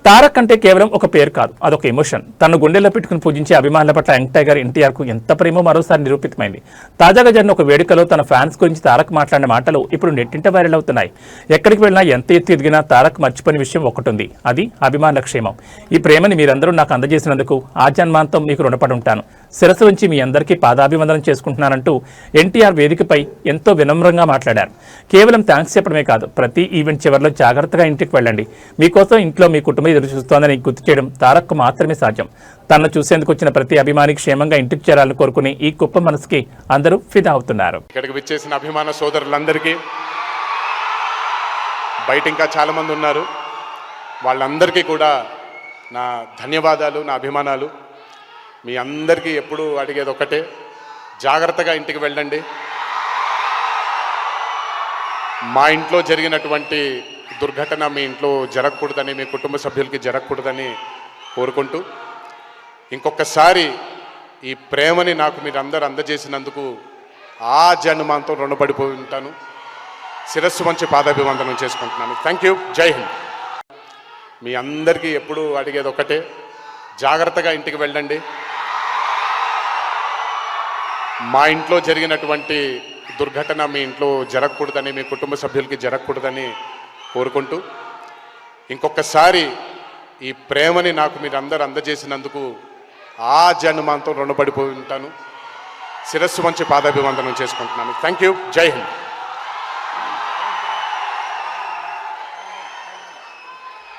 తారక్ అంటే కేవలం ఒక పేరు కాదు, అదొక ఎమోషన్. తన గుండెల్లో పెట్టుకుని పూజించే అభిమానుల పట్ల యంగ్ టైగర్ ఎన్టీఆర్ కు ఎంత ప్రేమో మరోసారి నిరూపితమైంది. తాజాగా జరిగిన ఒక వేడుకలో తన ఫ్యాన్స్ గురించి తారక్ మాట్లాడిన మాటలు ఇప్పుడు నెట్టింట వైరల్ అవుతున్నాయి. ఎక్కడికి వెళ్ళినా ఎంత ఎత్తు ఎదిగినా తారక్ మర్చిపోయిన విషయం ఒకటుంది, అది అభిమానుల క్షేమం. ఈ ప్రేమని మీరందరూ నాకు అందజేసినందుకు ఆ జన్మాంతం మీకు రుణపడి ఉంటాను. శిరస్సు ఉంచి మీ అందరికీ పాదాభివందనం చేసుకుంటున్నానంటూ ఎన్టీఆర్ వేదికపై ఎంతో వినమ్రంగా మాట్లాడారు. కేవలం థ్యాంక్స్ చెప్పడమే కాదు, ప్రతి ఈవెంట్ చివరిలో జాగ్రత్తగా ఇంటికి వెళ్ళండి, మీకోసం ఇంట్లో మీ కుటుంబం ఎదురు చూస్తోందని గుర్తు చేయడం తారక్ మాత్రమే సాధ్యం. తనను చూసేందుకు వచ్చిన ప్రతి అభిమాని క్షేమంగా ఇంటికి చేరాలని కోరుకుని ఈ గొప్ప మనసుకి అందరూ ఫిదా అవుతున్నారు. ఇక్కడికి విచ్చేసిన అభిమాన సోదరులందరికీ, బయట ఇంకా చాలా మంది ఉన్నారు, వాళ్ళందరికీ కూడా నా ధన్యవాదాలు, నా అభిమానాలు. మీ అందరికీ ఎప్పుడు అడిగేది ఒకటే, జాగ్రత్తగా ఇంటికి వెళ్ళండి. మా ఇంట్లో జరిగినటువంటి దుర్ఘటన మీ ఇంట్లో జరగకూడదని, మీ కుటుంబ సభ్యులకి జరగకూడదని కోరుకుంటూ, ఇంకొకసారి ఈ ప్రేమని నాకు మీరు అందరూ అందజేసినందుకు ఆ జన్మాంతం రుణపడిపోయి ఉంటాను. శిరస్సు వంచి పాదాభివందనం చేసుకుంటున్నాను. Thank you. జై హింద్. మీ అందరికీ ఎప్పుడు అడిగేది ఒకటే, జాగ్రత్తగా ఇంటికి వెళ్ళండి. మా ఇంట్లో జరిగినటువంటి దుర్ఘటన మీ ఇంట్లో జరగకూడదని, మీ కుటుంబ సభ్యులకి జరగకూడదని కోరుకుంటూ, ఇంకొకసారి ఈ ప్రేమని నాకు మీరు అందరూ అందజేసినందుకు ఆ జన్మాంతం రుణపడిపోయి ఉంటాను. శిరస్సు వంచి పాదాభివందనం చేసుకుంటున్నాను. Thank you. జై హింద్.